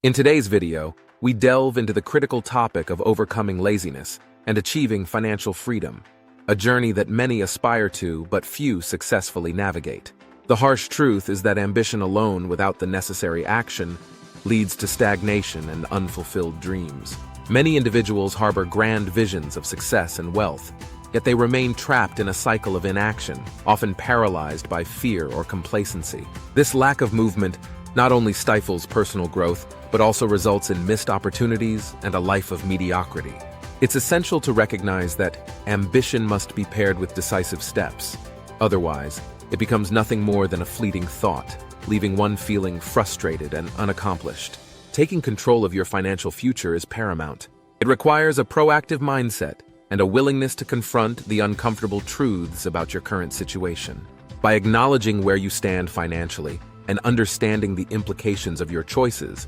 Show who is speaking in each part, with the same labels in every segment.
Speaker 1: In today's video, we delve into the critical topic of overcoming laziness and achieving financial freedom, a journey that many aspire to but few successfully navigate. The harsh truth is that ambition alone without the necessary action leads to stagnation and unfulfilled dreams. Many individuals harbor grand visions of success and wealth, yet they remain trapped in a cycle of inaction, often paralyzed by fear or complacency. This lack of movement not only stifles personal growth, but also results in missed opportunities and a life of mediocrity. It's essential to recognize that ambition must be paired with decisive steps. Otherwise, it becomes nothing more than a fleeting thought, leaving one feeling frustrated and unaccomplished. Taking control of your financial future is paramount. It requires a proactive mindset and a willingness to confront the uncomfortable truths about your current situation. By acknowledging where you stand financially and understanding the implications of your choices,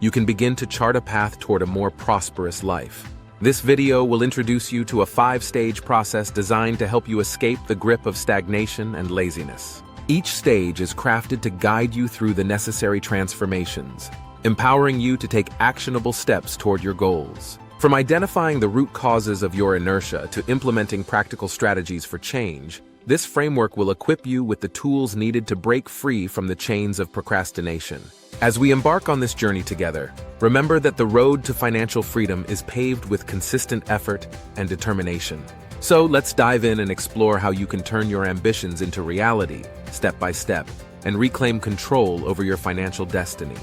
Speaker 1: you can begin to chart a path toward a more prosperous life. This video will introduce you to a 5-stage process designed to help you escape the grip of stagnation and laziness. Each stage is crafted to guide you through the necessary transformations, empowering you to take actionable steps toward your goals. From identifying the root causes of your inertia to implementing practical strategies for change, this framework will equip you with the tools needed to break free from the chains of procrastination. As we embark on this journey together, remember that the road to financial freedom is paved with consistent effort and determination. So let's dive in and explore how you can turn your ambitions into reality, step by step, and reclaim control over your financial destiny.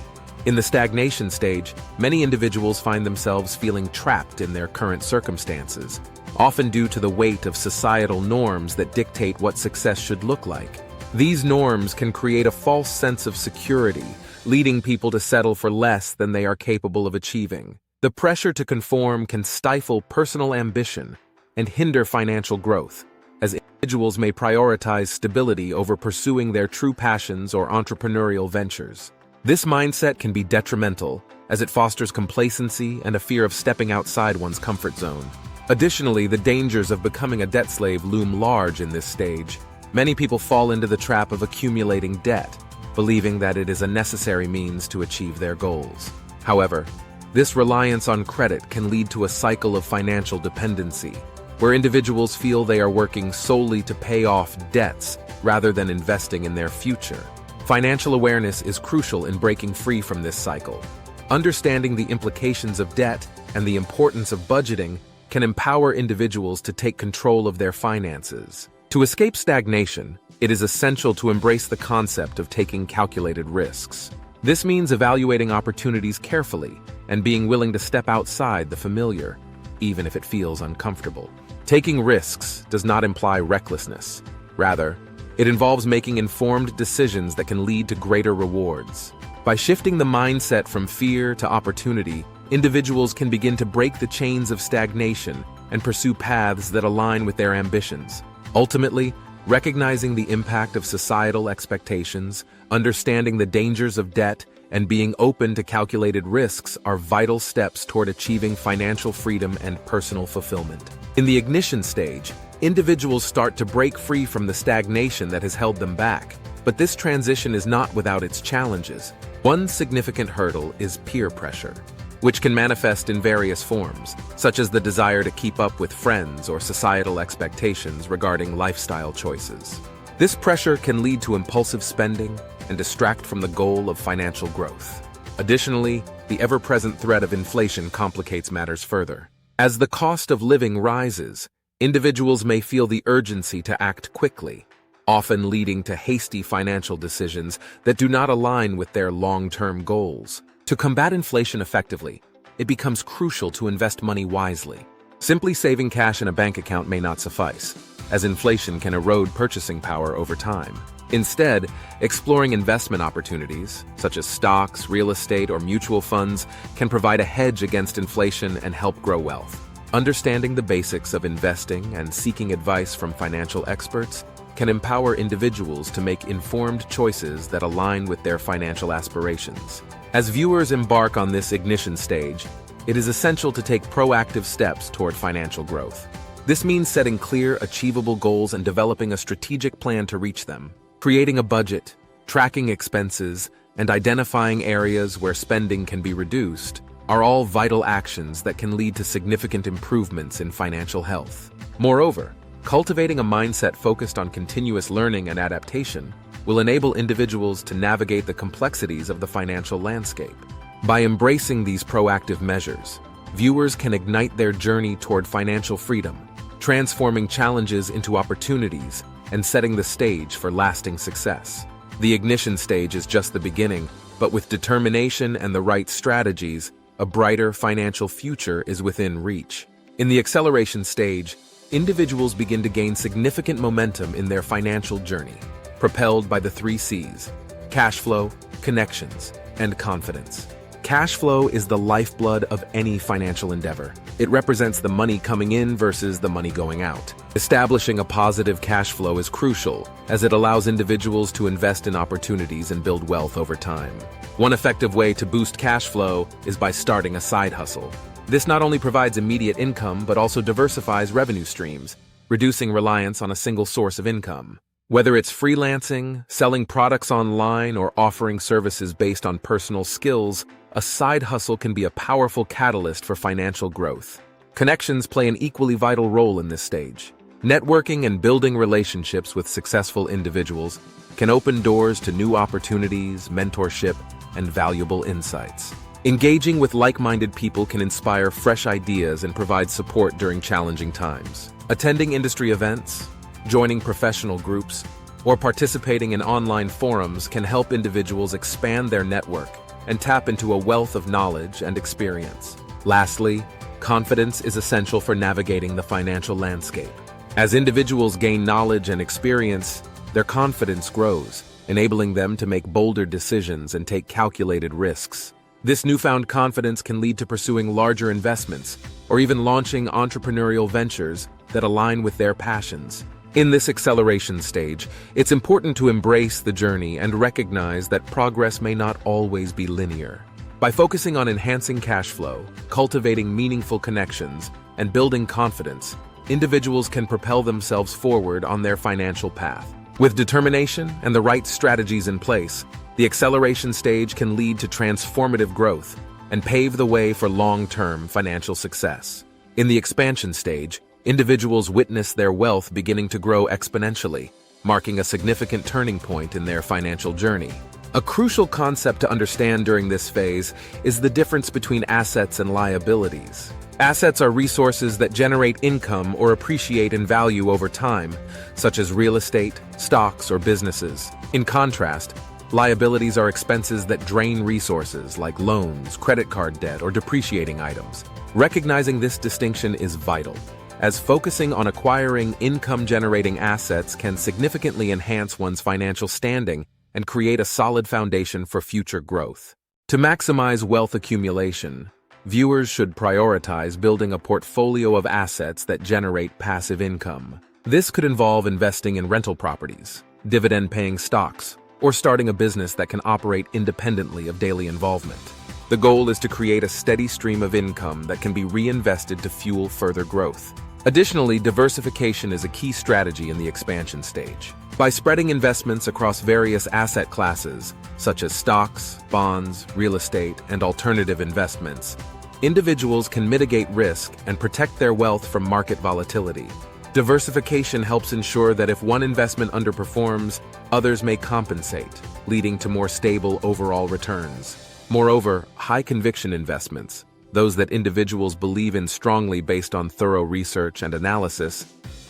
Speaker 1: In the stagnation stage, many individuals find themselves feeling trapped in their current circumstances, often due to the weight of societal norms that dictate what success should look like. These norms can create a false sense of security, leading people to settle for less than they are capable of achieving. The pressure to conform can stifle personal ambition and hinder financial growth, as individuals may prioritize stability over pursuing their true passions or entrepreneurial ventures. This mindset can be detrimental, as it fosters complacency and a fear of stepping outside one's comfort zone. Additionally, the dangers of becoming a debt slave loom large in this stage. Many people fall into the trap of accumulating debt, believing that it is a necessary means to achieve their goals. However, this reliance on credit can lead to a cycle of financial dependency, where individuals feel they are working solely to pay off debts rather than investing in their future. Financial awareness is crucial in breaking free from this cycle. Understanding the implications of debt and the importance of budgeting can empower individuals to take control of their finances. To escape stagnation, it is essential to embrace the concept of taking calculated risks. This means evaluating opportunities carefully and being willing to step outside the familiar, even if it feels uncomfortable. Taking risks does not imply recklessness. Rather, it involves making informed decisions that can lead to greater rewards. By shifting the mindset from fear to opportunity, individuals can begin to break the chains of stagnation and pursue paths that align with their ambitions. Ultimately, recognizing the impact of societal expectations, understanding the dangers of debt, and being open to calculated risks are vital steps toward achieving financial freedom and personal fulfillment. In the ignition stage, individuals start to break free from the stagnation that has held them back. But this transition is not without its challenges. One significant hurdle is peer pressure, which can manifest in various forms, such as the desire to keep up with friends or societal expectations regarding lifestyle choices. This pressure can lead to impulsive spending and distract from the goal of financial growth. Additionally, the ever-present threat of inflation complicates matters further. As the cost of living rises, individuals may feel the urgency to act quickly, often leading to hasty financial decisions that do not align with their long-term goals. To combat inflation effectively, it becomes crucial to invest money wisely. Simply saving cash in a bank account may not suffice, as inflation can erode purchasing power over time. Instead, exploring investment opportunities, such as stocks, real estate, or mutual funds, can provide a hedge against inflation and help grow wealth. Understanding the basics of investing and seeking advice from financial experts can empower individuals to make informed choices that align with their financial aspirations. As viewers embark on this ignition stage, it is essential to take proactive steps toward financial growth. This means setting clear, achievable goals and developing a strategic plan to reach them. Creating a budget, tracking expenses, and identifying areas where spending can be reduced are all vital actions that can lead to significant improvements in financial health. Moreover, cultivating a mindset focused on continuous learning and adaptation will enable individuals to navigate the complexities of the financial landscape. By embracing these proactive measures, viewers can ignite their journey toward financial freedom, transforming challenges into opportunities and setting the stage for lasting success. The ignition stage is just the beginning, but with determination and the right strategies, a brighter financial future is within reach. In the acceleration stage, individuals begin to gain significant momentum in their financial journey, propelled by the 3 C's: cash flow, connections, and confidence. Cash flow is the lifeblood of any financial endeavor. It represents the money coming in versus the money going out. Establishing a positive cash flow is crucial, as it allows individuals to invest in opportunities and build wealth over time. One effective way to boost cash flow is by starting a side hustle. This not only provides immediate income, but also diversifies revenue streams, reducing reliance on a single source of income. Whether it's freelancing, selling products online, or offering services based on personal skills, a side hustle can be a powerful catalyst for financial growth. Connections play an equally vital role in this stage. Networking and building relationships with successful individuals can open doors to new opportunities, mentorship, and valuable insights. Engaging with like-minded people can inspire fresh ideas and provide support during challenging times. Attending industry events, joining professional groups, or participating in online forums can help individuals expand their network and tap into a wealth of knowledge and experience. Lastly, confidence is essential for navigating the financial landscape. As individuals gain knowledge and experience, their confidence grows, enabling them to make bolder decisions and take calculated risks. This newfound confidence can lead to pursuing larger investments or even launching entrepreneurial ventures that align with their passions. In this acceleration stage, it's important to embrace the journey and recognize that progress may not always be linear. By focusing on enhancing cash flow, cultivating meaningful connections, and building confidence, individuals can propel themselves forward on their financial path. With determination and the right strategies in place, the acceleration stage can lead to transformative growth and pave the way for long-term financial success. In the expansion stage, individuals witness their wealth beginning to grow exponentially, marking a significant turning point in their financial journey. A crucial concept to understand during this phase is the difference between assets and liabilities. Assets are resources that generate income or appreciate in value over time, such as real estate, stocks, or businesses. In contrast, liabilities are expenses that drain resources like loans, credit card debt, or depreciating items. Recognizing this distinction is vital, as focusing on acquiring income-generating assets can significantly enhance one's financial standing and create a solid foundation for future growth. To maximize wealth accumulation, viewers should prioritize building a portfolio of assets that generate passive income. This could involve investing in rental properties, dividend-paying stocks, or starting a business that can operate independently of daily involvement. The goal is to create a steady stream of income that can be reinvested to fuel further growth. Additionally, diversification is a key strategy in the expansion stage. By spreading investments across various asset classes, such as stocks, bonds, real estate, and alternative investments, individuals can mitigate risk and protect their wealth from market volatility. Diversification helps ensure that if one investment underperforms, others may compensate, leading to more stable overall returns. Moreover, high-conviction investments, those that individuals believe in strongly based on thorough research and analysis,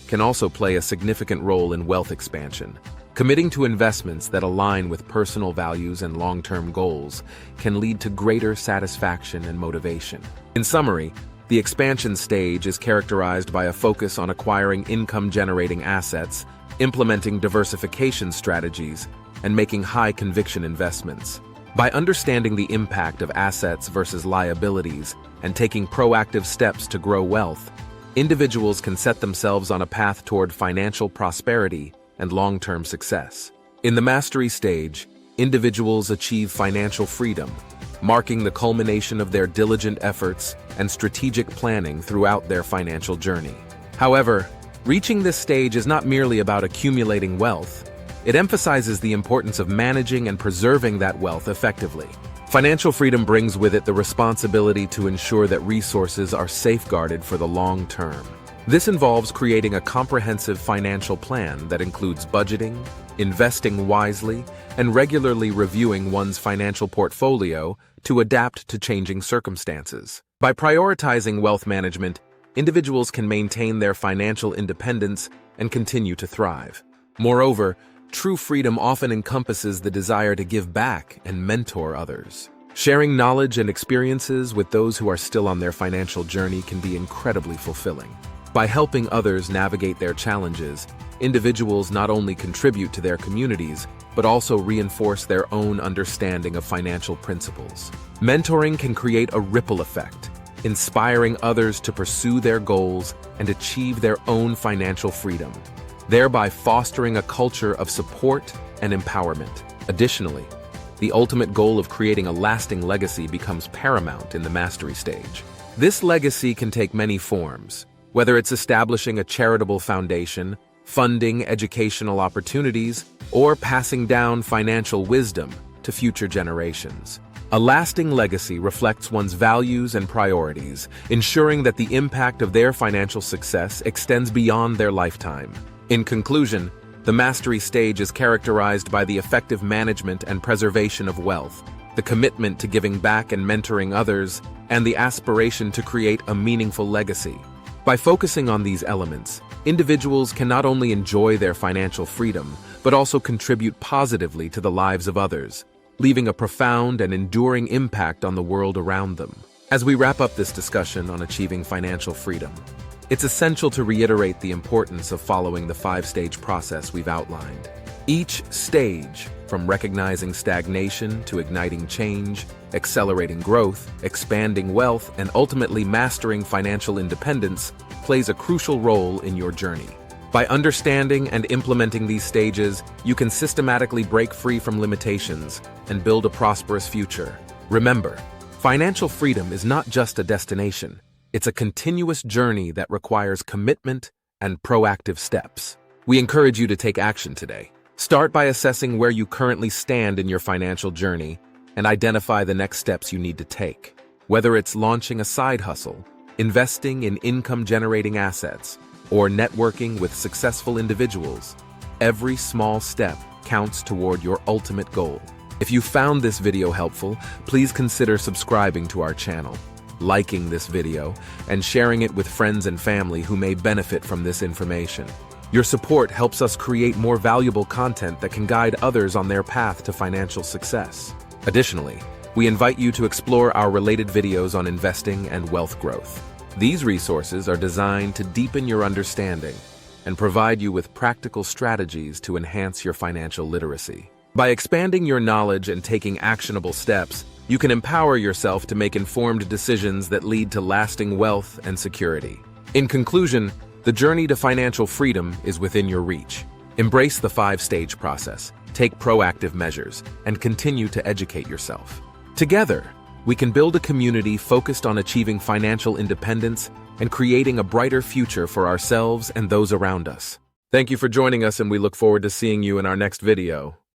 Speaker 1: can also play a significant role in wealth expansion. Committing to investments that align with personal values and long-term goals can lead to greater satisfaction and motivation. In summary, the expansion stage is characterized by a focus on acquiring income-generating assets, implementing diversification strategies, and making high-conviction investments. By understanding the impact of assets versus liabilities and taking proactive steps to grow wealth, individuals can set themselves on a path toward financial prosperity and long-term success. In the mastery stage, individuals achieve financial freedom, marking the culmination of their diligent efforts and strategic planning throughout their financial journey. However, reaching this stage is not merely about accumulating wealth. It emphasizes the importance of managing and preserving that wealth effectively. Financial freedom brings with it the responsibility to ensure that resources are safeguarded for the long term. This involves creating a comprehensive financial plan that includes budgeting, investing wisely, and regularly reviewing one's financial portfolio to adapt to changing circumstances. By prioritizing wealth management, individuals can maintain their financial independence and continue to thrive. Moreover, true freedom often encompasses the desire to give back and mentor others. Sharing knowledge and experiences with those who are still on their financial journey can be incredibly fulfilling. By helping others navigate their challenges, individuals not only contribute to their communities, but also reinforce their own understanding of financial principles. Mentoring can create a ripple effect, inspiring others to pursue their goals and achieve their own financial freedom, thereby fostering a culture of support and empowerment. Additionally, the ultimate goal of creating a lasting legacy becomes paramount in the mastery stage. This legacy can take many forms, whether it's establishing a charitable foundation, funding educational opportunities, or passing down financial wisdom to future generations. A lasting legacy reflects one's values and priorities, ensuring that the impact of their financial success extends beyond their lifetime. In conclusion, the mastery stage is characterized by the effective management and preservation of wealth, the commitment to giving back and mentoring others, and the aspiration to create a meaningful legacy. By focusing on these elements, individuals can not only enjoy their financial freedom, but also contribute positively to the lives of others, leaving a profound and enduring impact on the world around them. As we wrap up this discussion on achieving financial freedom, it's essential to reiterate the importance of following the 5-stage process we've outlined. Each stage, from recognizing stagnation to igniting change, accelerating growth, expanding wealth, and ultimately mastering financial independence, plays a crucial role in your journey. By understanding and implementing these stages, you can systematically break free from limitations and build a prosperous future. Remember, financial freedom is not just a destination. It's a continuous journey that requires commitment and proactive steps. We encourage you to take action today. Start by assessing where you currently stand in your financial journey and identify the next steps you need to take. Whether it's launching a side hustle, investing in income-generating assets, or networking with successful individuals, every small step counts toward your ultimate goal. If you found this video helpful, please consider subscribing to our channel, liking this video, and sharing it with friends and family who may benefit from this information. Your support helps us create more valuable content that can guide others on their path to financial success. Additionally, we invite you to explore our related videos on investing and wealth growth. These resources are designed to deepen your understanding and provide you with practical strategies to enhance your financial literacy. By expanding your knowledge and taking actionable steps, you can empower yourself to make informed decisions that lead to lasting wealth and security. In conclusion, the journey to financial freedom is within your reach. Embrace the 5-stage process, take proactive measures, and continue to educate yourself. Together, we can build a community focused on achieving financial independence and creating a brighter future for ourselves and those around us. Thank you for joining us, and we look forward to seeing you in our next video.